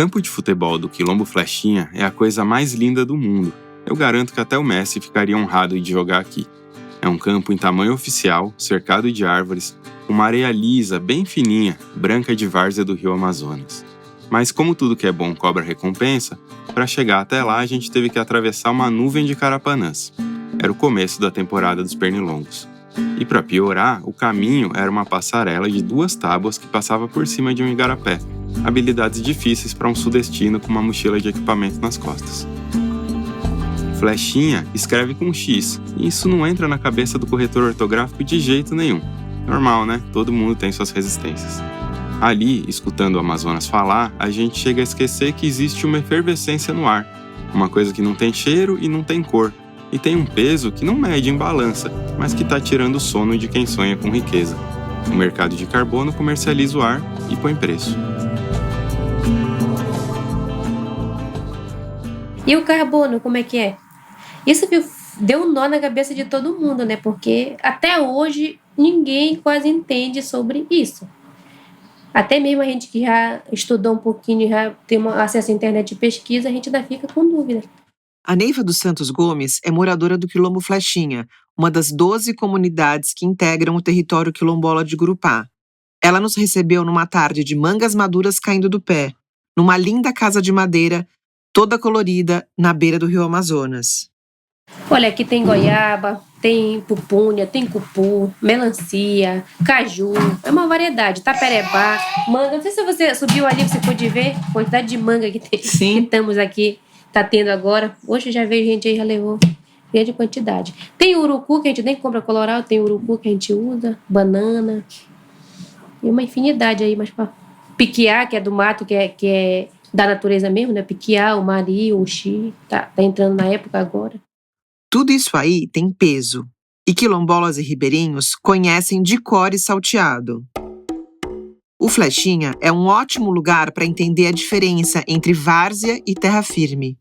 campo de futebol do Quilombo Flechinha é a coisa mais linda do mundo. Eu garanto que até o Messi ficaria honrado de jogar aqui. É um campo em tamanho oficial, cercado de árvores, com uma areia lisa, bem fininha, branca de várzea do rio Amazonas. Mas como tudo que é bom cobra recompensa, para chegar até lá a gente teve que atravessar uma nuvem de carapanãs. Era o começo da temporada dos pernilongos. E para piorar, o caminho era uma passarela de 2 tábuas que passava por cima de um igarapé. Habilidades difíceis para um sudestino com uma mochila de equipamento nas costas. Flechinha escreve com X, e isso não entra na cabeça do corretor ortográfico de jeito nenhum. Normal, né? Todo mundo tem suas resistências. Ali, escutando o Amazonas falar, a gente chega a esquecer que existe uma efervescência no ar. Uma coisa que não tem cheiro e não tem cor. E tem um peso que não mede em balança, mas que está tirando o sono de quem sonha com riqueza. O mercado de carbono comercializa o ar e põe preço. E o carbono, como é que é? Isso deu um nó na cabeça de todo mundo, né? Porque até hoje ninguém quase entende sobre isso. Até mesmo a gente que já estudou um pouquinho, já tem acesso à internet de pesquisa, a gente ainda fica com dúvida. A Neiva dos Santos Gomes é moradora do Quilombo Flechinha, uma das 12 comunidades que integram o território quilombola de Gurupá. Ela nos recebeu numa tarde de mangas maduras caindo do pé, numa linda casa de madeira, toda colorida, na beira do rio Amazonas. Olha, aqui tem goiaba, tem pupunha, tem cupu, melancia, caju, é uma variedade, taperebá, manga. Não sei se você subiu ali, você pôde ver a quantidade de manga que tem. Sim. Que estamos aqui, tá tendo agora. Hoje já veio gente aí, já levou grande quantidade. Tem urucu, que a gente nem compra coloral, tem urucu que a gente usa, banana, e uma infinidade aí, mas para piquiá, que é do mato, que é da natureza mesmo, né? Piquiá, o mari, o uxi, tá entrando na época agora. Tudo isso aí tem peso, e quilombolas e ribeirinhos conhecem de cor e salteado. O Flechinha é um ótimo lugar para entender a diferença entre várzea e terra firme.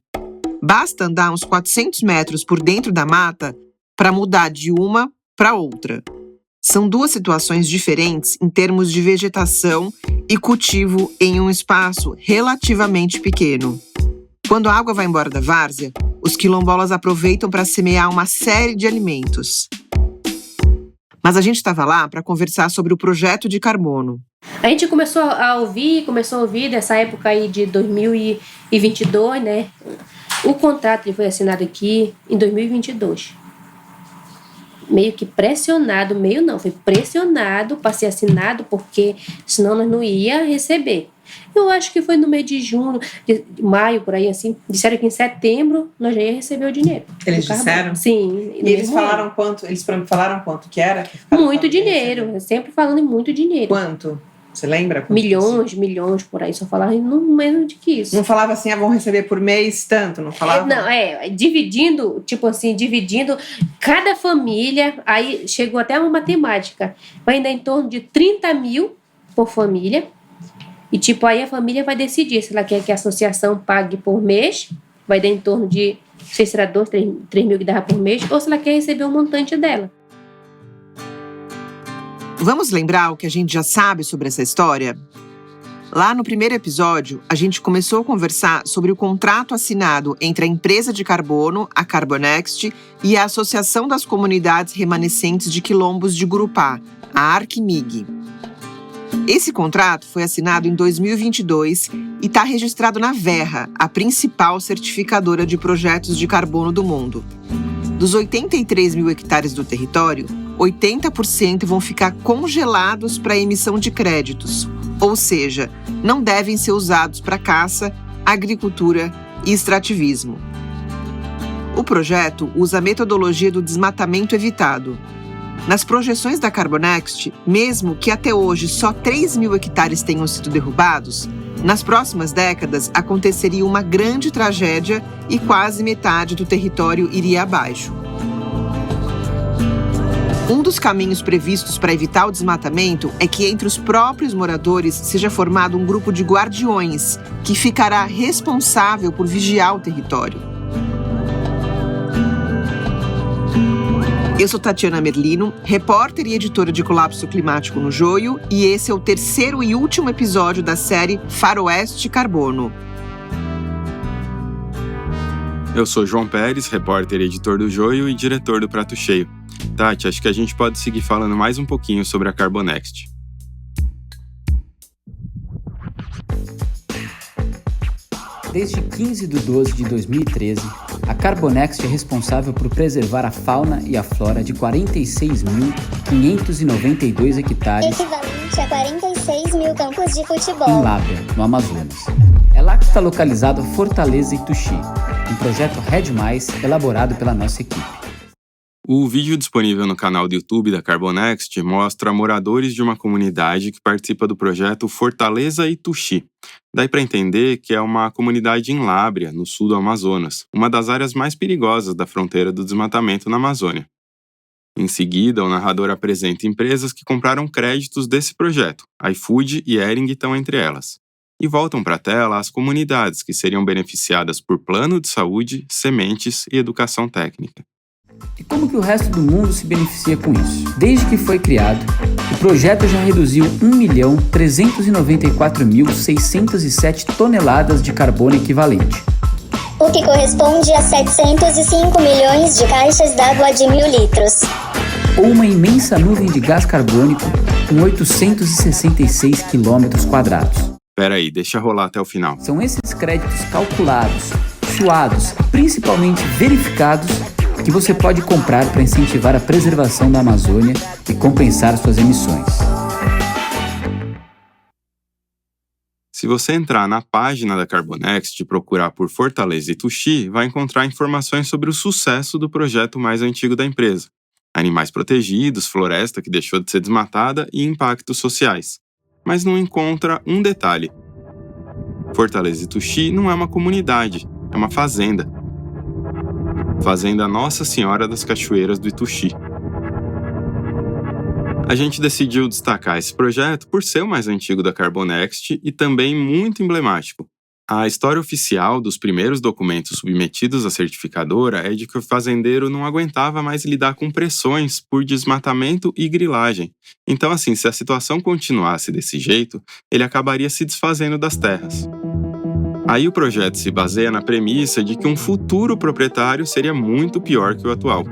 Basta andar uns 400 metros por dentro da mata para mudar de uma para outra. São 2 situações diferentes em termos de vegetação e cultivo em um espaço relativamente pequeno. Quando a água vai embora da várzea, os quilombolas aproveitam para semear uma série de alimentos. Mas a gente estava lá para conversar sobre o projeto de carbono. A gente começou a ouvir dessa época aí de 2022, né? O contrato ele foi assinado aqui em 2022. Meio que pressionado, foi pressionado para ser assinado, porque senão nós não ia receber. Eu acho que foi no mês de junho, de maio, por aí assim. Disseram que em setembro nós já ia receber o dinheiro. Eles disseram? Sim. E eles falaram quanto? Eles falaram quanto que era? Muito dinheiro. Sempre falando em muito dinheiro. Quanto? Você lembra? Milhões por aí. Só falavam no menos de que isso. Não falava assim, vão receber por mês tanto? Não falava? Dividindo cada família. Aí chegou até uma matemática. Vai dar em torno de 30 mil por família. E aí a família vai decidir se ela quer que a associação pague por mês, vai dar em torno de, não sei se será 2, 3 mil que dava por mês, ou se ela quer receber o montante dela. Vamos lembrar o que a gente já sabe sobre essa história? Lá no primeiro episódio, a gente começou a conversar sobre o contrato assinado entre a empresa de carbono, a Carbonext, e a Associação das Comunidades Remanescentes de Quilombos de Gurupá, a ARCMIG. Esse contrato foi assinado em 2022 e está registrado na Verra, a principal certificadora de projetos de carbono do mundo. Dos 83 mil hectares do território, 80% vão ficar congelados para emissão de créditos, ou seja, não devem ser usados para caça, agricultura e extrativismo. O projeto usa a metodologia do desmatamento evitado. Nas projeções da Carbonext, mesmo que até hoje só 3 mil hectares tenham sido derrubados, nas próximas décadas aconteceria uma grande tragédia e quase metade do território iria abaixo. Um dos caminhos previstos para evitar o desmatamento é que entre os próprios moradores seja formado um grupo de guardiões que ficará responsável por vigiar o território. Eu sou Tatiana Merlino, repórter e editora de Colapso Climático no Joio, e esse é o terceiro e último episódio da série Faroeste Carbono. Eu sou João Pérez, repórter e editor do Joio e diretor do Prato Cheio. Tati, acho que a gente pode seguir falando mais um pouquinho sobre a Carbonext. Desde 15 de 12 de 2013, a Carbonext é responsável por preservar a fauna e a flora de 46.592 hectares, equivalente a 46 mil campos de futebol, em Lábrea, no Amazonas. É lá que está localizado a Fortaleza Ituxi, um projeto REDD+, elaborado pela nossa equipe. O vídeo disponível no canal do YouTube da Carbonext mostra moradores de uma comunidade que participa do projeto Fortaleza Ituxi. Daí para entender que é uma comunidade em Lábrea, no sul do Amazonas, uma das áreas mais perigosas da fronteira do desmatamento na Amazônia. Em seguida, o narrador apresenta empresas que compraram créditos desse projeto, iFood e Hering estão entre elas. E voltam para a tela as comunidades que seriam beneficiadas por plano de saúde, sementes e educação técnica. E como que o resto do mundo se beneficia com isso? Desde que foi criado, o projeto já reduziu 1.394.607 toneladas de carbono equivalente, o que corresponde a 705 milhões de caixas d'água de 1.000 litros. ou uma imensa nuvem de gás carbônico com 866 quilômetros quadrados. Peraí, deixa rolar até o final. São esses créditos calculados, suados e principalmente verificados que você pode comprar para incentivar a preservação da Amazônia e compensar suas emissões. Se você entrar na página da Carbonext e procurar por Fortaleza Ituxi, vai encontrar informações sobre o sucesso do projeto mais antigo da empresa. Animais protegidos, floresta que deixou de ser desmatada e impactos sociais. Mas não encontra um detalhe. Fortaleza Ituxi não é uma comunidade, é uma fazenda. Fazenda Nossa Senhora das Cachoeiras do Ituxi. A gente decidiu destacar esse projeto por ser o mais antigo da Carbonext e também muito emblemático. A história oficial dos primeiros documentos submetidos à certificadora é de que o fazendeiro não aguentava mais lidar com pressões por desmatamento e grilagem. Então, assim, se a situação continuasse desse jeito, ele acabaria se desfazendo das terras. Aí o projeto se baseia na premissa de que um futuro proprietário seria muito pior que o atual.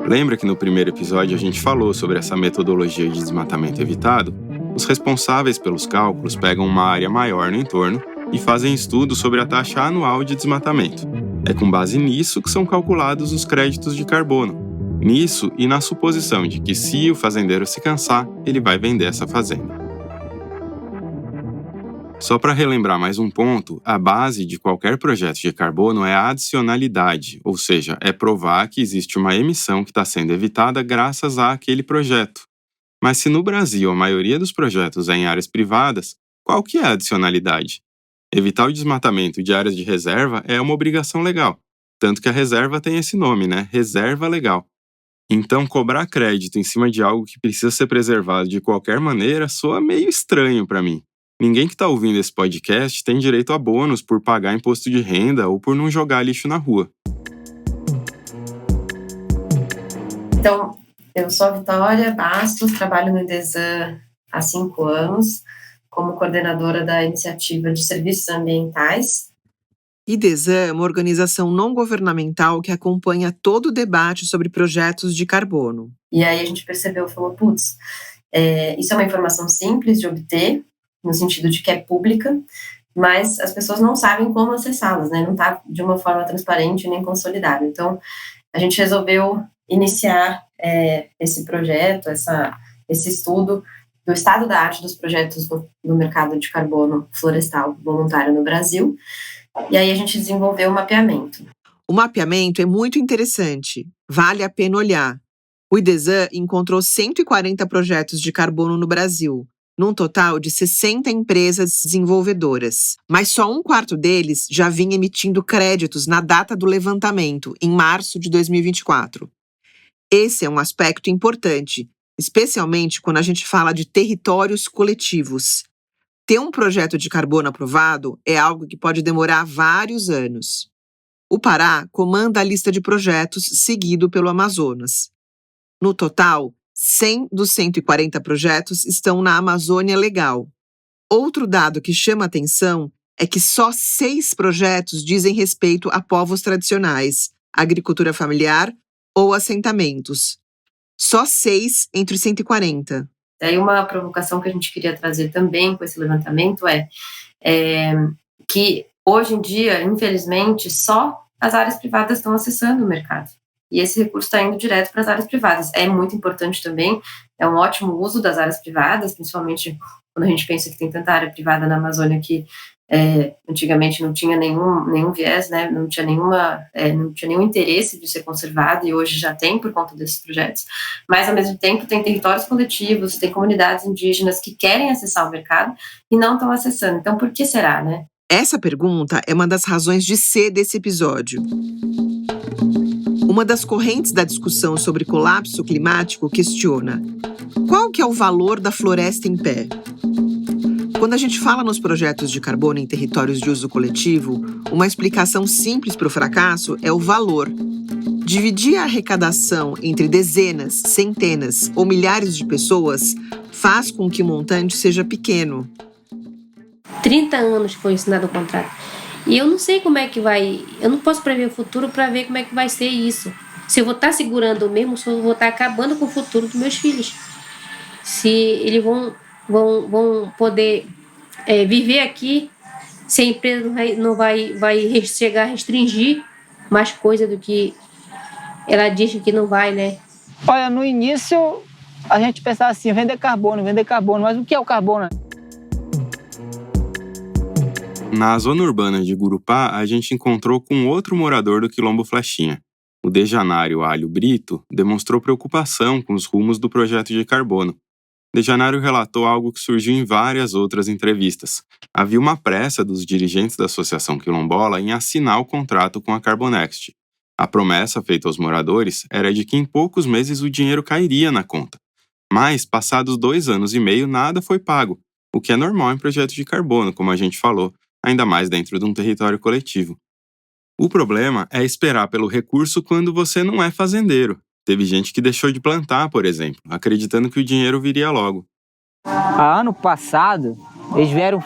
Lembra que no primeiro episódio a gente falou sobre essa metodologia de desmatamento evitado? Os responsáveis pelos cálculos pegam uma área maior no entorno e fazem estudos sobre a taxa anual de desmatamento. É com base nisso que são calculados os créditos de carbono. Nisso e na suposição de que se o fazendeiro se cansar, ele vai vender essa fazenda. Só para relembrar mais um ponto, a base de qualquer projeto de carbono é a adicionalidade, ou seja, é provar que existe uma emissão que está sendo evitada graças àquele projeto. Mas se no Brasil a maioria dos projetos é em áreas privadas, qual que é a adicionalidade? Evitar o desmatamento de áreas de reserva é uma obrigação legal, tanto que a reserva tem esse nome, né? Reserva legal. Então, cobrar crédito em cima de algo que precisa ser preservado de qualquer maneira soa meio estranho para mim. Ninguém que está ouvindo esse podcast tem direito a bônus por pagar imposto de renda ou por não jogar lixo na rua. Então, eu sou a Vitória Bastos, trabalho no IDESAN há 5 anos, como coordenadora da Iniciativa de Serviços Ambientais. IDESAN é uma organização não governamental que acompanha todo o debate sobre projetos de carbono. E aí a gente percebeu, falou, putz, isso é uma informação simples de obter, no sentido de que é pública, mas as pessoas não sabem como acessá-las, né? Não está de uma forma transparente nem consolidada. Então, a gente resolveu iniciar esse projeto, esse estudo do estado da arte dos projetos no mercado de carbono florestal voluntário no Brasil, e aí a gente desenvolveu um mapeamento. O mapeamento é muito interessante, vale a pena olhar. O IDESAN encontrou 140 projetos de carbono no Brasil, num total de 60 empresas desenvolvedoras. Mas só 1/4 deles já vinha emitindo créditos na data do levantamento, em março de 2024. Esse é um aspecto importante, especialmente quando a gente fala de territórios coletivos. Ter um projeto de carbono aprovado é algo que pode demorar vários anos. O Pará comanda a lista de projetos seguido pelo Amazonas. No total, 100 dos 140 projetos estão na Amazônia Legal. Outro dado que chama atenção é que só 6 projetos dizem respeito a povos tradicionais, agricultura familiar ou assentamentos. Só 6 entre os 140. Daí uma provocação que a gente queria trazer também com esse levantamento é que hoje em dia, infelizmente, só as áreas privadas estão acessando o mercado. E esse recurso está indo direto para as áreas privadas. É muito importante também, é um ótimo uso das áreas privadas, principalmente quando a gente pensa que tem tanta área privada na Amazônia que antigamente não tinha nenhum viés, né? não tinha nenhum interesse de ser conservado, e hoje já tem por conta desses projetos. Mas, ao mesmo tempo, tem territórios coletivos, tem comunidades indígenas que querem acessar o mercado e não estão acessando. Então, por que será, né? Essa pergunta é uma das razões de ser desse episódio. Uma das correntes da discussão sobre colapso climático questiona: qual que é o valor da floresta em pé? Quando a gente fala nos projetos de carbono em territórios de uso coletivo, uma explicação simples para o fracasso é o valor. Dividir a arrecadação entre dezenas, centenas ou milhares de pessoas faz com que o montante seja pequeno. 30 anos que foi assinado o contrato. E eu não sei como é que vai... Eu não posso prever o futuro para ver como é que vai ser isso. Se eu vou estar segurando o mesmo, se eu vou estar acabando com o futuro dos meus filhos. Se eles vão poder viver aqui, se a empresa não vai chegar a restringir mais coisa do que ela diz que não vai, né? Olha, no início a gente pensava assim, vender carbono, mas o que é o carbono? Na zona urbana de Gurupá, a gente encontrou com outro morador do Quilombo Flechinha. O Dejanário Alho Brito demonstrou preocupação com os rumos do projeto de carbono. Dejanário relatou algo que surgiu em várias outras entrevistas. Havia uma pressa dos dirigentes da Associação Quilombola em assinar o contrato com a Carbonext. A promessa feita aos moradores era de que em poucos meses o dinheiro cairia na conta. Mas, passados 2 anos e meio, nada foi pago, o que é normal em projetos de carbono, como a gente falou, ainda mais dentro de um território coletivo. O problema é esperar pelo recurso quando você não é fazendeiro. Teve gente que deixou de plantar, por exemplo, acreditando que o dinheiro viria logo. Ano passado, eles vieram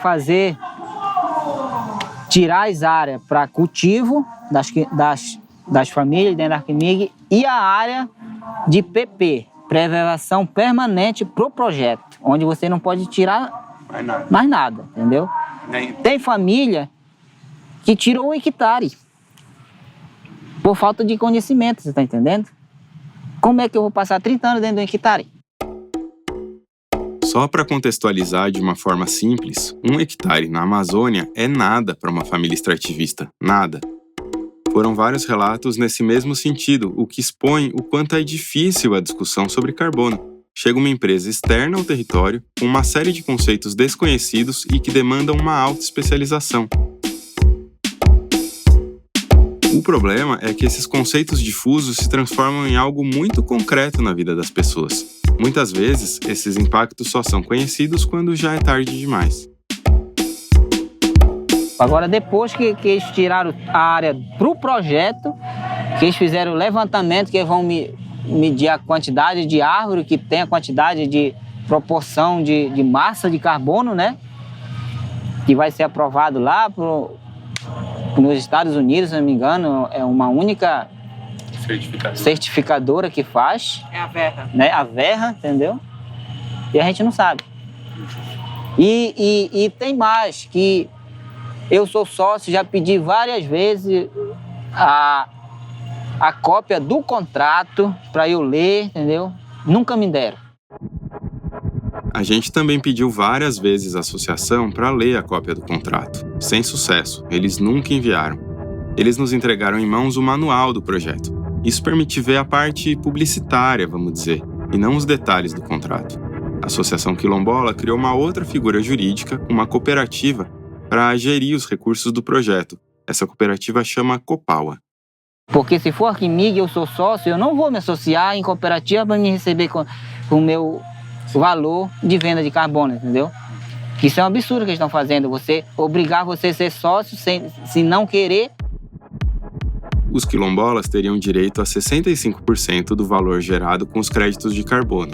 tirar as áreas para cultivo das famílias dentro da Arquimig e a área de PP, preservação permanente para o projeto, onde você não pode tirar mais nada, entendeu? Tem família que tirou 1 hectare por falta de conhecimento, você está entendendo? Como é que eu vou passar 30 anos dentro de 1 hectare? Só para contextualizar de uma forma simples, 1 hectare na Amazônia é nada para uma família extrativista, nada. Foram vários relatos nesse mesmo sentido, o que expõe o quanto é difícil a discussão sobre carbono. Chega uma empresa externa ao território, com uma série de conceitos desconhecidos e que demandam uma alta especialização. O problema é que esses conceitos difusos se transformam em algo muito concreto na vida das pessoas. Muitas vezes, esses impactos só são conhecidos quando já é tarde demais. Agora, depois que eles tiraram a área para o projeto, que eles fizeram o levantamento, que eles vão medir a quantidade de árvore, que tem a quantidade de proporção de massa de carbono, né? Que vai ser aprovado lá nos Estados Unidos, se não me engano, é uma única certificadora que faz. É a Verra. Né? A Verra, entendeu? E a gente não sabe. E tem mais, que eu sou sócio, já pedi várias vezes a cópia do contrato para eu ler, entendeu? Nunca me deram. A gente também pediu várias vezes à associação para ler a cópia do contrato. Sem sucesso, eles nunca enviaram. Eles nos entregaram em mãos o manual do projeto. Isso permite ver a parte publicitária, vamos dizer, e não os detalhes do contrato. A Associação Quilombola criou uma outra figura jurídica, uma cooperativa, para gerir os recursos do projeto. Essa cooperativa chama Copaua. Porque se for Arquimig, eu sou sócio, eu não vou me associar em cooperativa para me receber com o meu valor de venda de carbono, entendeu? Isso é um absurdo que eles estão fazendo, você obrigar você a ser sócio sem não querer. os quilombolas teriam direito a 65% do valor gerado com os créditos de carbono.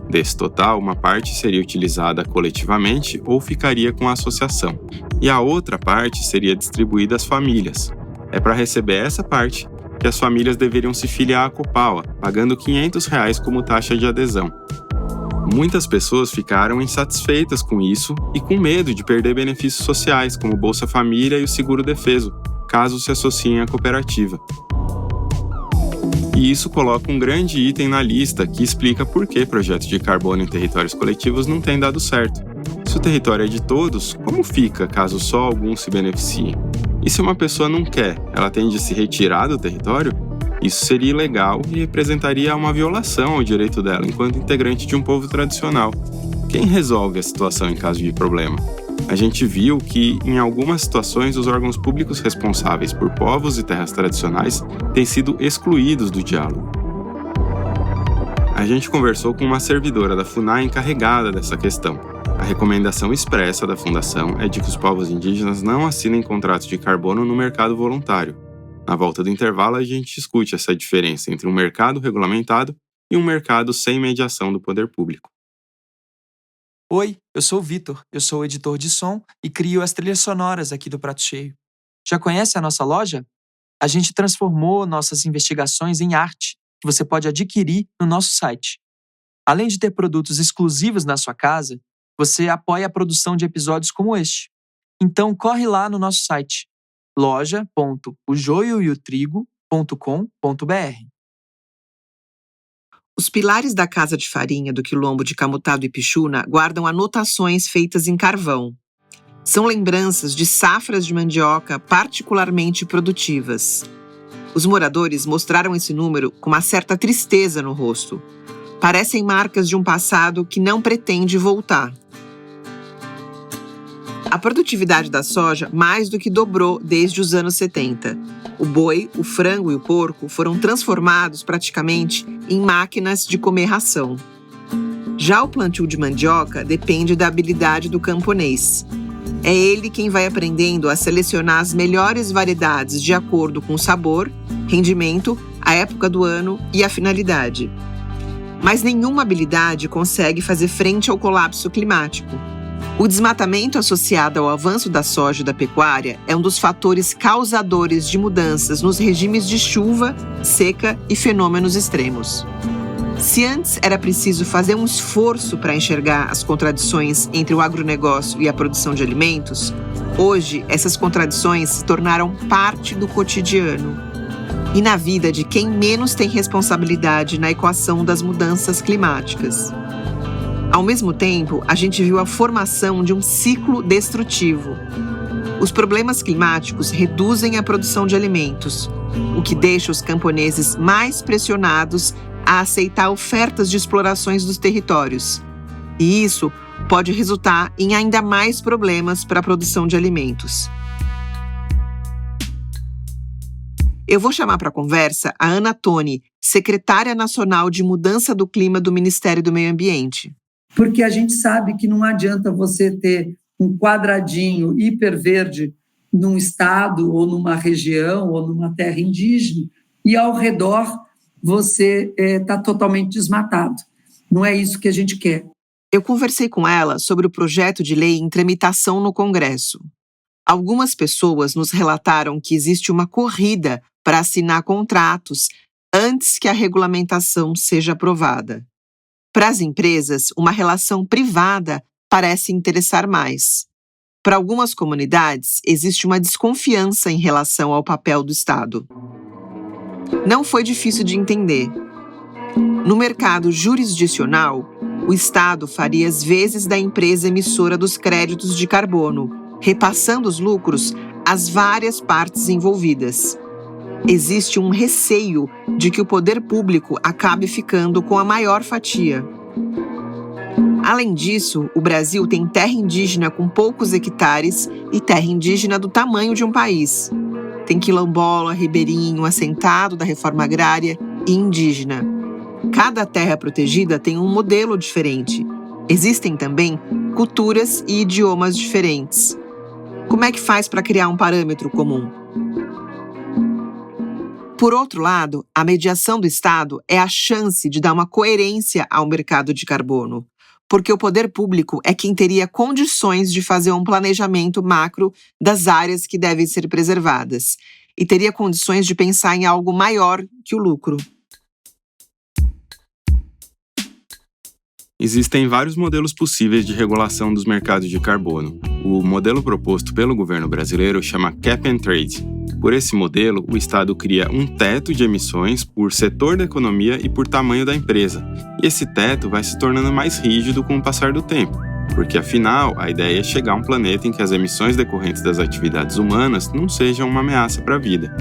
Desse total, uma parte seria utilizada coletivamente ou ficaria com a associação, e a outra parte seria distribuída às famílias. É para receber essa parte que as famílias deveriam se filiar à Copaua, pagando R$ 500 como taxa de adesão. Muitas pessoas ficaram insatisfeitas com isso e com medo de perder benefícios sociais, como Bolsa Família e o Seguro-Defeso, caso se associem à cooperativa. E isso coloca um grande item na lista que explica por que projetos de carbono em territórios coletivos não têm dado certo. Se o território é de todos, como fica caso só alguns se beneficiem? E se uma pessoa não quer, ela tem de se retirar do território? Isso seria ilegal e representaria uma violação ao direito dela enquanto integrante de um povo tradicional. Quem resolve a situação em caso de problema? A gente viu que, em algumas situações, os órgãos públicos responsáveis por povos e terras tradicionais têm sido excluídos do diálogo. A gente conversou com uma servidora da FUNAI encarregada dessa questão. A recomendação expressa da Fundação é de que os povos indígenas não assinem contratos de carbono no mercado voluntário. Na volta do intervalo, a gente discute essa diferença entre um mercado regulamentado e um mercado sem mediação do poder público. Oi, eu sou o Vitor, eu sou editor de som e crio as trilhas sonoras aqui do Prato Cheio. Já conhece a nossa loja? A gente transformou nossas investigações em arte, que você pode adquirir no nosso site. Além de ter produtos exclusivos na sua casa, você apoia a produção de episódios como este. Então corre lá no nosso site, loja.ojoiotrigo.com.br. Os pilares da casa de farinha do quilombo de Camutado e Pixuna guardam anotações feitas em carvão. São lembranças de safras de mandioca particularmente produtivas. Os moradores mostraram esse número com uma certa tristeza no rosto. Parecem marcas de um passado que não pretende voltar. A produtividade da soja mais do que dobrou desde os anos 70. O boi, o frango e o porco foram transformados praticamente em máquinas de comer ração. Já o plantio de mandioca depende da habilidade do camponês. É ele quem vai aprendendo a selecionar as melhores variedades de acordo com o sabor, rendimento, a época do ano e a finalidade. Mas nenhuma habilidade consegue fazer frente ao colapso climático. O desmatamento associado ao avanço da soja e da pecuária é um dos fatores causadores de mudanças nos regimes de chuva, seca e fenômenos extremos. Se antes era preciso fazer um esforço para enxergar as contradições entre o agronegócio e a produção de alimentos, hoje essas contradições se tornaram parte do cotidiano e na vida de quem menos tem responsabilidade na equação das mudanças climáticas. Ao mesmo tempo, a gente viu a formação de um ciclo destrutivo. Os problemas climáticos reduzem a produção de alimentos, o que deixa os camponeses mais pressionados a aceitar ofertas de explorações dos territórios. E isso pode resultar em ainda mais problemas para a produção de alimentos. Eu vou chamar para a conversa a Ana Toni, secretária nacional de Mudança do Clima do Ministério do Meio Ambiente. Porque a gente sabe que não adianta você ter um quadradinho hiperverde num estado ou numa região ou numa terra indígena e ao redor você está totalmente desmatado. Não é isso que a gente quer. Eu conversei com ela sobre o projeto de lei em tramitação no Congresso. Algumas pessoas nos relataram que existe uma corrida para assinar contratos antes que a regulamentação seja aprovada. Para as empresas, uma relação privada parece interessar mais. Para algumas comunidades, existe uma desconfiança em relação ao papel do Estado. Não foi difícil de entender. No mercado jurisdicional, o Estado faria as vezes da empresa emissora dos créditos de carbono, repassando os lucros às várias partes envolvidas. Existe um receio de que o poder público acabe ficando com a maior fatia. Além disso, o Brasil tem terra indígena com poucos hectares e terra indígena do tamanho de um país. Tem quilombola, ribeirinho, assentado da reforma agrária e indígena. Cada terra protegida tem um modelo diferente. Existem também culturas e idiomas diferentes. Como é que faz para criar um parâmetro comum? Por outro lado, a mediação do Estado é a chance de dar uma coerência ao mercado de carbono, porque o poder público é quem teria condições de fazer um planejamento macro das áreas que devem ser preservadas e teria condições de pensar em algo maior que o lucro. Existem vários modelos possíveis de regulação dos mercados de carbono. O modelo proposto pelo governo brasileiro chama Cap and Trade. Por esse modelo, o Estado cria um teto de emissões por setor da economia e por tamanho da empresa. E esse teto vai se tornando mais rígido com o passar do tempo, porque afinal, a ideia é chegar a um planeta em que as emissões decorrentes das atividades humanas não sejam uma ameaça para a vida.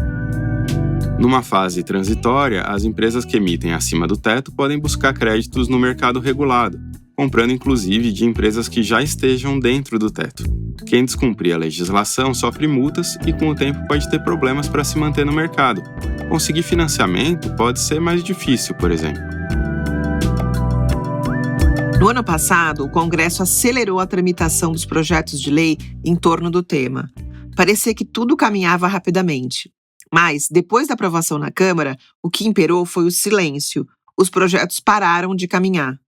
Numa fase transitória, as empresas que emitem acima do teto podem buscar créditos no mercado regulado, comprando inclusive de empresas que já estejam dentro do teto. Quem descumprir a legislação sofre multas e com o tempo pode ter problemas para se manter no mercado. Conseguir financiamento pode ser mais difícil, por exemplo. No ano passado, o Congresso acelerou a tramitação dos projetos de lei em torno do tema. Parecia que tudo caminhava rapidamente. Mas, depois da aprovação na Câmara, o que imperou foi o silêncio. Os projetos pararam de caminhar.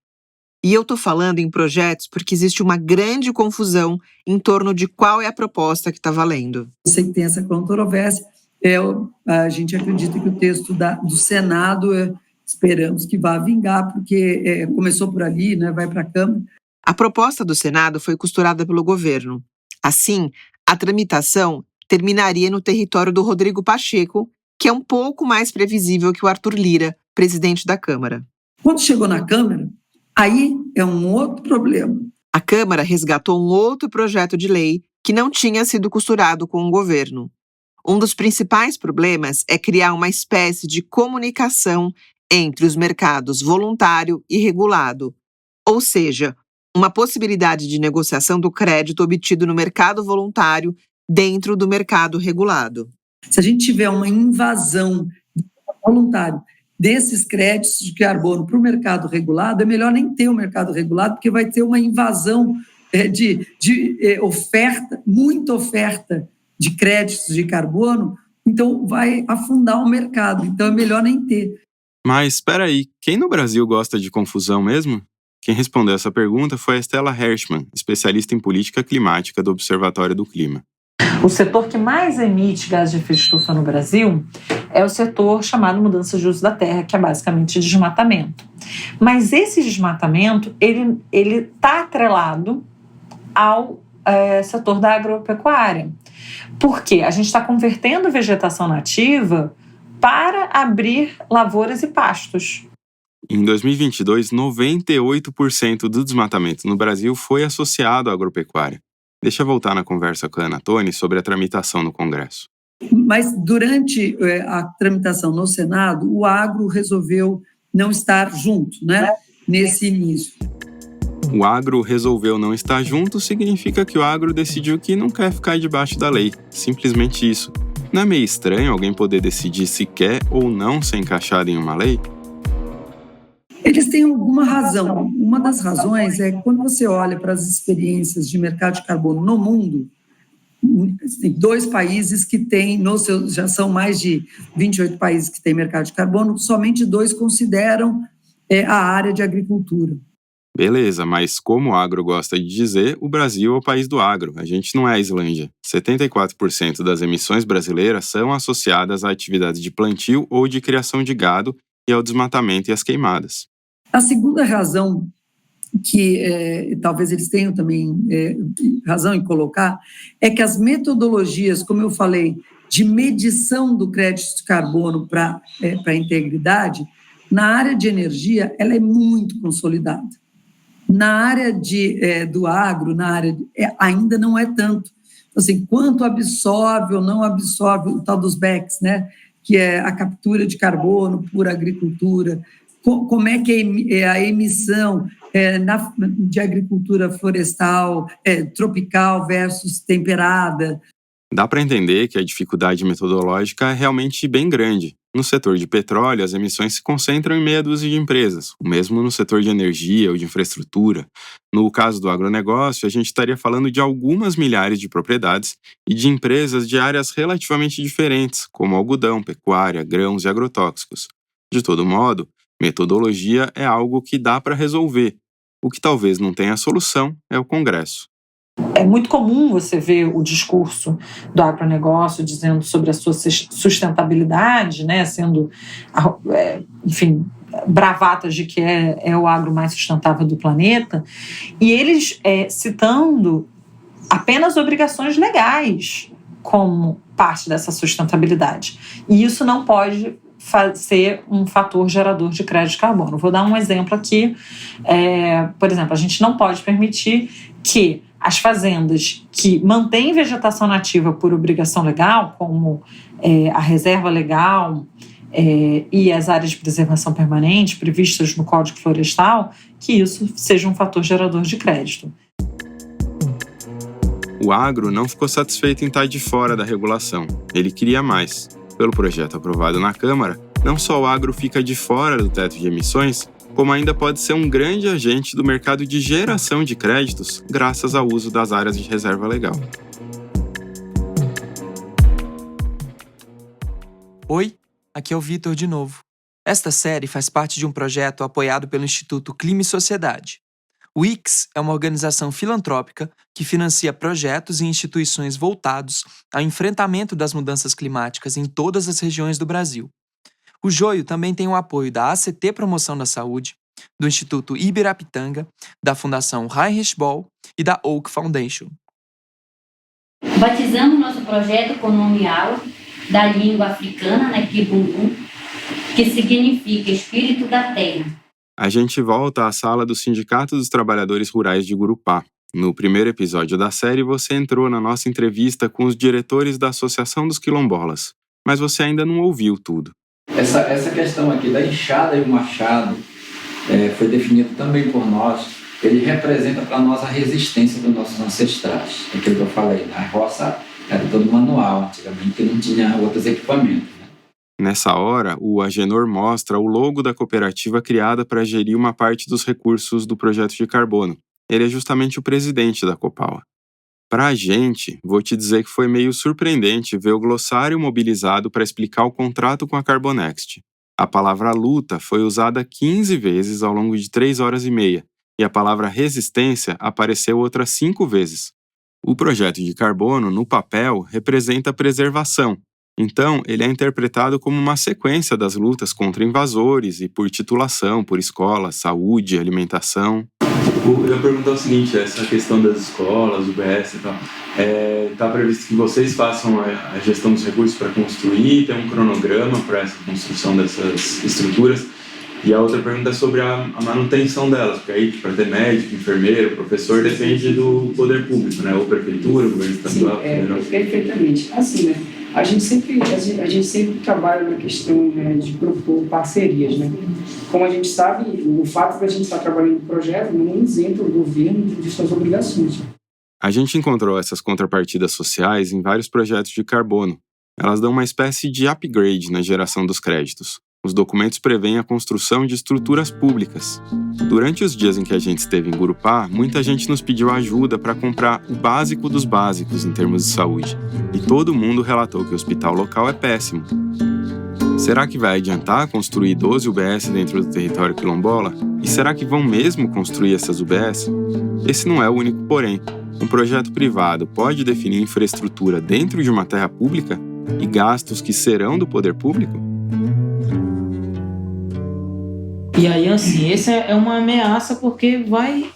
E eu estou falando em projetos porque existe uma grande confusão em torno de qual é a proposta que está valendo. Eu sei que tem essa controvérsia. A gente acredita que o texto do Senado, esperamos que vá vingar, porque começou por ali, né, vai para a Câmara. A proposta do Senado foi costurada pelo governo. Assim, a tramitação terminaria no território do Rodrigo Pacheco, que é um pouco mais previsível que o Arthur Lira, presidente da Câmara. Quando chegou na Câmara, aí é um outro problema. A Câmara resgatou um outro projeto de lei que não tinha sido costurado com o governo. Um dos principais problemas é criar uma espécie de comunicação entre os mercados voluntário e regulado, ou seja, uma possibilidade de negociação do crédito obtido no mercado voluntário dentro do mercado regulado. Se a gente tiver uma invasão voluntária desses créditos de carbono para o mercado regulado, é melhor nem ter o mercado regulado, porque vai ter uma invasão de oferta, muita oferta de créditos de carbono, então vai afundar o mercado, então é melhor nem ter. Mas espera aí, quem no Brasil gosta de confusão mesmo? Quem respondeu essa pergunta foi a Stella Hershman, especialista em política climática do Observatório do Clima. O setor que mais emite gases de efeito estufa no Brasil é o setor chamado mudança de uso da terra, que é basicamente desmatamento. Mas esse desmatamento, ele está atrelado ao setor da agropecuária. Por quê? A gente está convertendo vegetação nativa para abrir lavouras e pastos. Em 2022, 98% do desmatamento no Brasil foi associado à agropecuária. Deixa eu voltar na conversa com a Ana Toni sobre a tramitação no Congresso. Mas durante a tramitação no Senado, o agro resolveu não estar junto, né, nesse início. O agro resolveu não estar junto significa que o agro decidiu que não quer ficar debaixo da lei. Simplesmente isso. Não é meio estranho alguém poder decidir se quer ou não ser encaixado em uma lei? Eles têm alguma razão. Uma das razões é que quando você olha para as experiências de mercado de carbono no mundo, tem 2 países que têm, já são mais de 28 países que têm mercado de carbono, somente 2 consideram a área de agricultura. Beleza, mas como o agro gosta de dizer, o Brasil é o país do agro, a gente não é a Islândia. 74% das emissões brasileiras são associadas a atividades de plantio ou de criação de gado e ao desmatamento e às queimadas. A segunda razão, que talvez eles tenham também razão em colocar, é que as metodologias, como eu falei, de medição do crédito de carbono para a integridade, na área de energia, ela é muito consolidada. Na área do agro, ainda não é tanto. Assim, quanto absorve ou não absorve o tal dos BECS, né? Que é a captura de carbono por agricultura, como é que é a emissão de agricultura florestal, tropical versus temperada. Dá para entender que a dificuldade metodológica é realmente bem grande, No setor de petróleo, as emissões se concentram em meia dúzia de empresas, o mesmo no setor de energia ou de infraestrutura. No caso do agronegócio, a gente estaria falando de algumas milhares de propriedades e de empresas de áreas relativamente diferentes, como algodão, pecuária, grãos e agrotóxicos. De todo modo, metodologia é algo que dá para resolver. O que talvez não tenha solução é o Congresso. É muito comum você ver o discurso do agronegócio dizendo sobre a sua sustentabilidade, né, sendo, enfim, bravatas de que é o agro mais sustentável do planeta, e eles citando apenas obrigações legais como parte dessa sustentabilidade. E isso não pode ser um fator gerador de crédito de carbono. Vou dar um exemplo aqui. Por exemplo, a gente não pode permitir que as fazendas que mantêm vegetação nativa por obrigação legal, como a reserva legal e as áreas de preservação permanente previstas no Código Florestal, que isso seja um fator gerador de crédito. O agro não ficou satisfeito em estar de fora da regulação. Ele queria mais. Pelo projeto aprovado na Câmara, não só o agro fica de fora do teto de emissões, como ainda pode ser um grande agente do mercado de geração de créditos graças ao uso das áreas de reserva legal. Oi, aqui é o Vitor de novo. Esta série faz parte de um projeto apoiado pelo Instituto Clima e Sociedade. O ICS é uma organização filantrópica que financia projetos e instituições voltados ao enfrentamento das mudanças climáticas em todas as regiões do Brasil. O Joio também tem o apoio da ACT Promoção da Saúde, do Instituto Ibirapitanga, da Fundação Heinrich Böll e da Oak Foundation. Batizamos nosso projeto com o nome aula da língua africana, Kibungu, que significa Espírito da Terra. A gente volta à sala do Sindicato dos Trabalhadores Rurais de Gurupá. No primeiro episódio da série, você entrou na nossa entrevista com os diretores da Associação dos Quilombolas, mas você ainda não ouviu tudo. Essa questão aqui da enxada e o machado foi definido também por nós. Ele representa para nós a resistência dos nossos ancestrais. Aquilo que eu falei, a roça era todo manual, antigamente, que não tinha outros equipamentos. Nessa hora, o Agenor mostra o logo da cooperativa criada para gerir uma parte dos recursos do projeto de carbono. Ele é justamente o presidente da Copaua. Pra gente, vou te dizer que foi meio surpreendente ver o glossário mobilizado para explicar o contrato com a Carbonext. A palavra luta foi usada 15 vezes ao longo de 3 horas e meia, e a palavra resistência apareceu outras 5 vezes. O projeto de carbono, no papel, representa preservação. Então, ele é interpretado como uma sequência das lutas contra invasores e por titulação, por escola, saúde, alimentação. Eu ia perguntar o seguinte, essa questão das escolas, UBS e tal, está previsto que vocês façam a gestão dos recursos para construir, tem um cronograma para essa construção dessas estruturas, e a outra pergunta é sobre a manutenção delas, porque aí para ter médico, enfermeiro, professor, depende do poder público, né? Ou prefeitura, governo estadual. Sim, perfeitamente. Assim, né? A gente sempre trabalha na questão, né, de propor parcerias, né? Como a gente sabe, o fato de a gente estar trabalhando no projeto não isenta o governo de suas obrigações. A gente encontrou essas contrapartidas sociais em vários projetos de carbono. Elas dão uma espécie de upgrade na geração dos créditos. Os documentos prevêem a construção de estruturas públicas. Durante os dias em que a gente esteve em Gurupá, muita gente nos pediu ajuda para comprar o básico dos básicos em termos de saúde. E todo mundo relatou que o hospital local é péssimo. Será que vai adiantar construir 12 UBS dentro do território quilombola? E será que vão mesmo construir essas UBS? Esse não é o único porém. Um projeto privado pode definir infraestrutura dentro de uma terra pública e gastos que serão do poder público? E aí, assim, essa é uma ameaça porque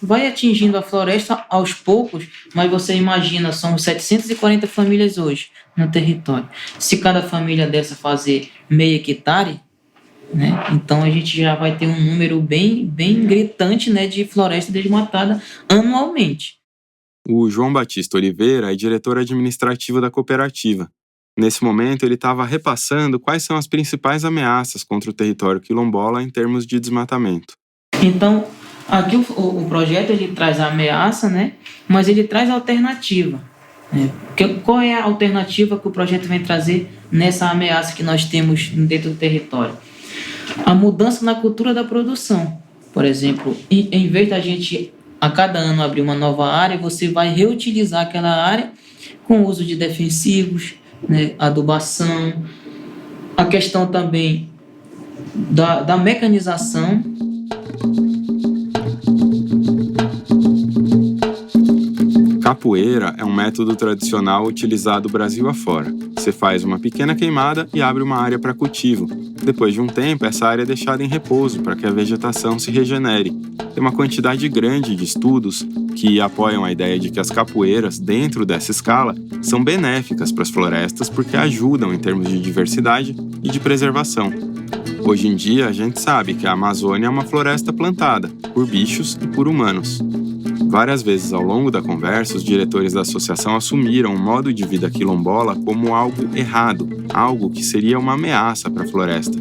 vai atingindo a floresta aos poucos, mas você imagina, são 740 famílias hoje no território. Se cada família dessa fazer meio hectare, né, então a gente já vai ter um número bem gritante, né, de floresta desmatada anualmente. O João Batista Oliveira é diretor administrativo da cooperativa. Nesse momento, ele estava repassando quais são as principais ameaças contra o território quilombola em termos de desmatamento. Então, aqui o projeto ele traz a ameaça, né? Mas ele traz a alternativa. Qual é a alternativa que o projeto vem trazer nessa ameaça que nós temos dentro do território? A mudança na cultura da produção. Por exemplo, em vez da gente a cada ano abrir uma nova área, você vai reutilizar aquela área com o uso de defensivos, né, adubação, a questão também da mecanização. Capoeira é um método tradicional utilizado Brasil afora. Você faz uma pequena queimada e abre uma área para cultivo. Depois de um tempo, essa área é deixada em repouso para que a vegetação se regenere. Tem uma quantidade grande de estudos que apoiam a ideia de que as capoeiras, dentro dessa escala, são benéficas para as florestas porque ajudam em termos de diversidade e de preservação. Hoje em dia, a gente sabe que a Amazônia é uma floresta plantada por bichos e por humanos. Várias vezes ao longo da conversa, os diretores da associação assumiram o modo de vida quilombola como algo errado, algo que seria uma ameaça para a floresta.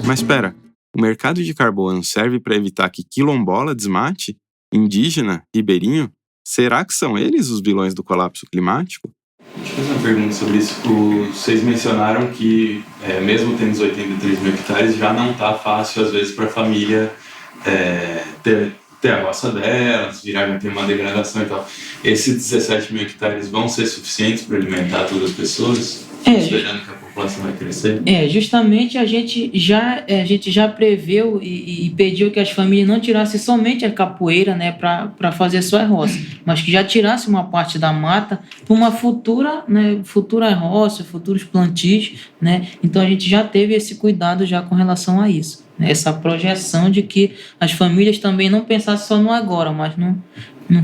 Mas espera, o mercado de carbono serve para evitar que quilombola desmate? Indígena? Ribeirinho? Será que são eles os vilões do colapso climático? Deixa eu fazer uma pergunta sobre isso. Vocês mencionaram que, mesmo tendo os 83 mil hectares, já não está fácil, às vezes, para a família ter a roça delas, vai ter uma degradação e tal. Esses 17 mil hectares vão ser suficientes para alimentar todas as pessoas? Esperando que a população vai crescer? Justamente a gente já preveu e pediu que as famílias não tirassem somente a capoeira, né, para fazer sua roça, mas que já tirassem uma parte da mata para uma futura roça, futuros plantios, né? Então a gente já teve esse cuidado já com relação a isso. Essa projeção de que as famílias também não pensassem só no agora, mas no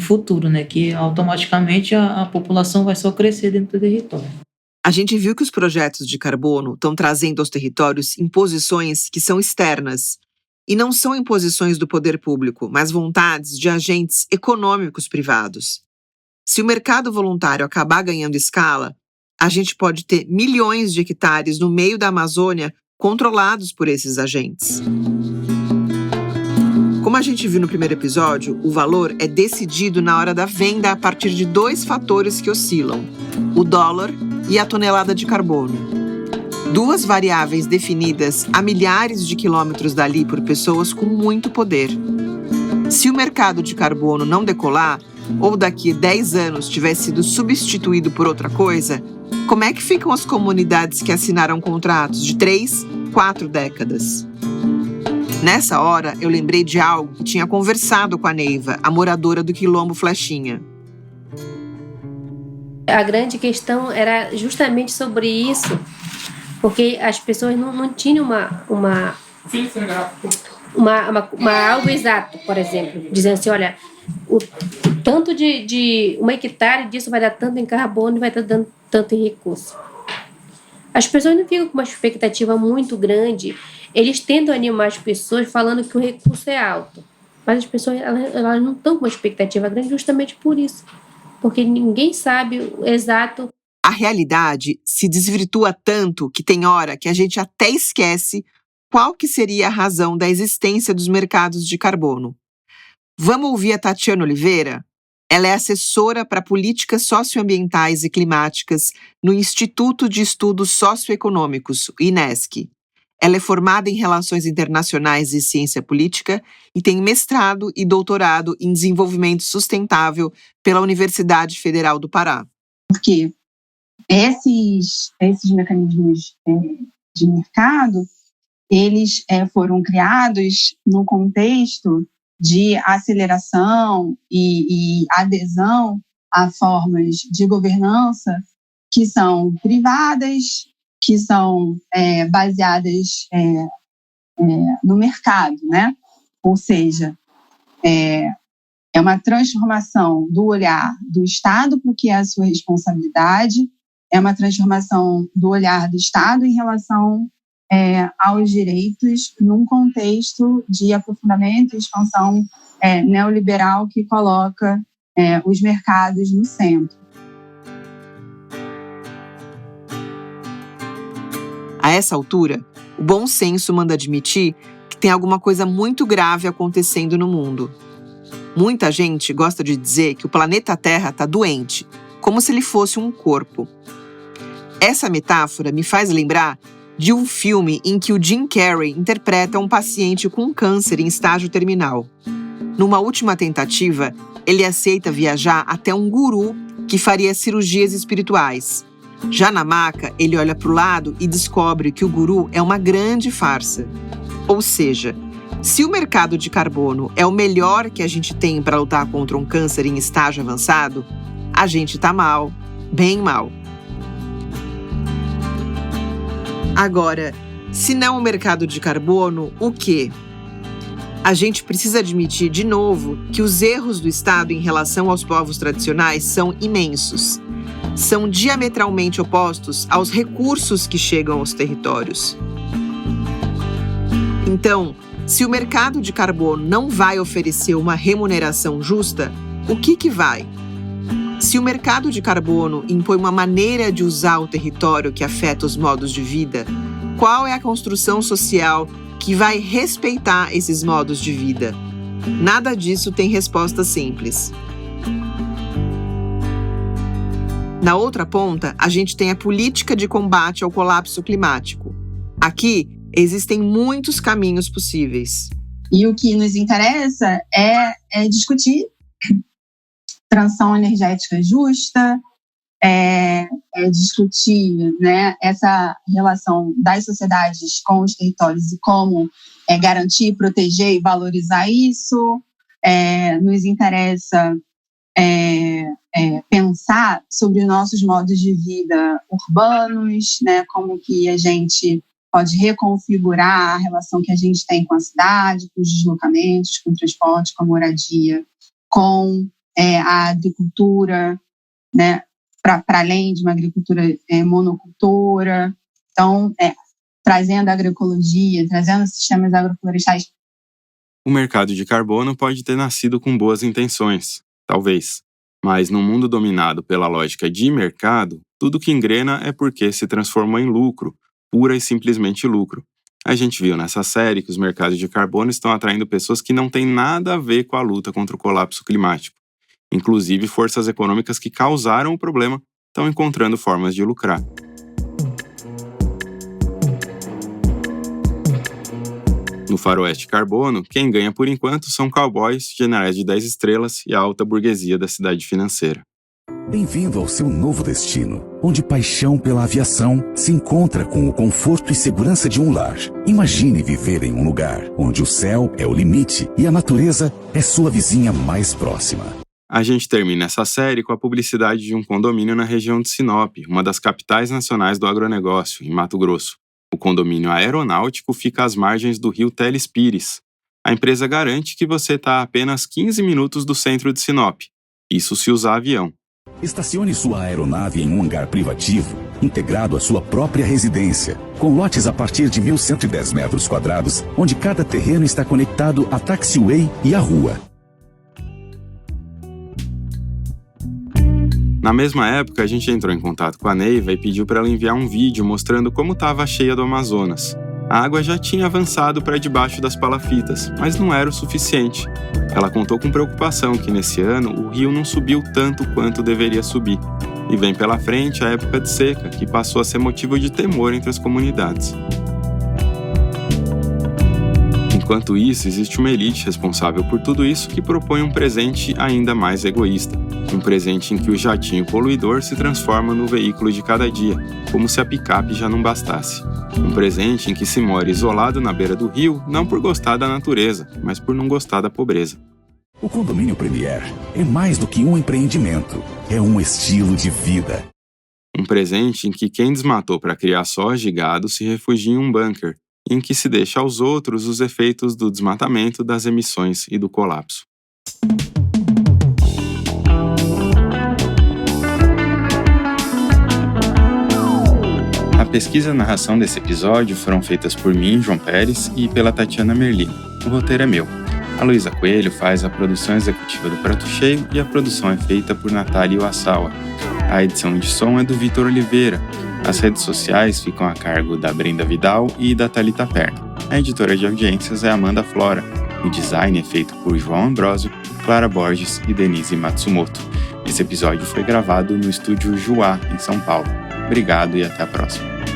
futuro, né? Que automaticamente a população vai só crescer dentro do território. A gente viu que os projetos de carbono estão trazendo aos territórios imposições que são externas. E não são imposições do poder público, mas vontades de agentes econômicos privados. Se o mercado voluntário acabar ganhando escala, a gente pode ter milhões de hectares no meio da Amazônia controlados por esses agentes. Como a gente viu no primeiro episódio, o valor é decidido na hora da venda a partir de 2 fatores que oscilam: o dólar e a tonelada de carbono. 2 variáveis definidas a milhares de quilômetros dali por pessoas com muito poder. Se o mercado de carbono não decolar, ou daqui a 10 anos tiver sido substituído por outra coisa, como é que ficam as comunidades que assinaram contratos de 3, 4 décadas? Nessa hora, eu lembrei de algo que tinha conversado com a Neiva, a moradora do Quilombo Flechinha. A grande questão era justamente sobre isso, porque as pessoas não tinham algo exato, por exemplo, dizendo assim, olha, o tanto de 1 hectare disso vai dar tanto em carbono e vai dar dando tanto em recurso. As pessoas não ficam com uma expectativa muito grande. Eles tentam animar as pessoas falando que o recurso é alto. Mas as pessoas elas não estão com uma expectativa grande justamente por isso. Porque ninguém sabe o exato. A realidade se desvirtua tanto que tem hora que a gente até esquece qual que seria a razão da existência dos mercados de carbono. Vamos ouvir a Tatiana Oliveira? Ela é assessora para políticas socioambientais e climáticas no Instituto de Estudos Socioeconômicos, o INESC. Ela é formada em Relações Internacionais e Ciência Política e tem mestrado e doutorado em Desenvolvimento Sustentável pela Universidade Federal do Pará. Porque esses mecanismos de mercado, eles foram criados no contexto de aceleração e adesão a formas de governança que são privadas, que são baseadas no mercado, né? Ou seja, é uma transformação do olhar do Estado para o que é a sua responsabilidade, é uma transformação do olhar do Estado em relação aos direitos num contexto de aprofundamento e expansão neoliberal que coloca os mercados no centro. A essa altura, o bom senso manda admitir que tem alguma coisa muito grave acontecendo no mundo. Muita gente gosta de dizer que o planeta Terra está doente como se ele fosse um corpo. Essa metáfora me faz lembrar de um filme em que o Jim Carrey interpreta um paciente com câncer em estágio terminal. Numa última tentativa, ele aceita viajar até um guru que faria cirurgias espirituais. Já na maca, ele olha para o lado e descobre que o guru é uma grande farsa. Ou seja, se o mercado de carbono é o melhor que a gente tem para lutar contra um câncer em estágio avançado, a gente tá mal, bem mal. Agora, se não o mercado de carbono, o quê? A gente precisa admitir de novo que os erros do Estado em relação aos povos tradicionais são imensos. São diametralmente opostos aos recursos que chegam aos territórios. Então, se o mercado de carbono não vai oferecer uma remuneração justa, o que vai? Se o mercado de carbono impõe uma maneira de usar o território que afeta os modos de vida, qual é a construção social que vai respeitar esses modos de vida? Nada disso tem resposta simples. Na outra ponta, a gente tem a política de combate ao colapso climático. Aqui, existem muitos caminhos possíveis. E o que nos interessa é discutir transição energética justa, discutir, né, essa relação das sociedades com os territórios e como garantir, proteger e valorizar isso. Nos interessa pensar sobre nossos modos de vida urbanos, né, como que a gente pode reconfigurar a relação que a gente tem com a cidade, com os deslocamentos, com o transporte, com a moradia, com a agricultura, né, para além de uma agricultura monocultora. Então, trazendo a agroecologia, trazendo sistemas agroflorestais. O mercado de carbono pode ter nascido com boas intenções, talvez. Mas num mundo dominado pela lógica de mercado, tudo que engrena é porque se transformou em lucro, pura e simplesmente lucro. A gente viu nessa série que os mercados de carbono estão atraindo pessoas que não têm nada a ver com a luta contra o colapso climático. Inclusive, forças econômicas que causaram o problema estão encontrando formas de lucrar. No faroeste carbono, quem ganha por enquanto são cowboys, generais de 10 estrelas e a alta burguesia da cidade financeira. Bem-vindo ao seu novo destino, onde paixão pela aviação se encontra com o conforto e segurança de um lar. Imagine viver em um lugar onde o céu é o limite e a natureza é sua vizinha mais próxima. A gente termina essa série com a publicidade de um condomínio na região de Sinop, uma das capitais nacionais do agronegócio, em Mato Grosso. O condomínio aeronáutico fica às margens do rio Teles Pires. A empresa garante que você está a apenas 15 minutos do centro de Sinop. Isso se usar avião. Estacione sua aeronave em um hangar privativo, integrado à sua própria residência, com lotes a partir de 1.110 metros quadrados, onde cada terreno está conectado a taxiway e à rua. Na mesma época, a gente entrou em contato com a Neiva e pediu para ela enviar um vídeo mostrando como estava a cheia do Amazonas. A água já tinha avançado para debaixo das palafitas, mas não era o suficiente. Ela contou com preocupação que nesse ano o rio não subiu tanto quanto deveria subir. E vem pela frente a época de seca, que passou a ser motivo de temor entre as comunidades. Enquanto isso, existe uma elite responsável por tudo isso que propõe um presente ainda mais egoísta. Um presente em que o jatinho poluidor se transforma no veículo de cada dia, como se a picape já não bastasse. Um presente em que se mora isolado na beira do rio, não por gostar da natureza, mas por não gostar da pobreza. O Condomínio Premier é mais do que um empreendimento, é um estilo de vida. Um presente em que quem desmatou para criar soja e gado se refugia em um bunker, em que se deixa aos outros os efeitos do desmatamento, das emissões e do colapso. A pesquisa e a narração desse episódio foram feitas por mim, João Pérez, e pela Tatiana Merlino. O roteiro é meu. A Luísa Coelho faz a produção executiva do Prato Cheio e a produção é feita por Natália Iwasawa. A edição de som é do Vitor Oliveira. As redes sociais ficam a cargo da Brenda Vidal e da Thalita Perna. A editora de audiências é Amanda Flora. O design é feito por João Ambrosio, Clara Borges e Denise Matsumoto. Esse episódio foi gravado no estúdio Juá, em São Paulo. Obrigado e até a próxima.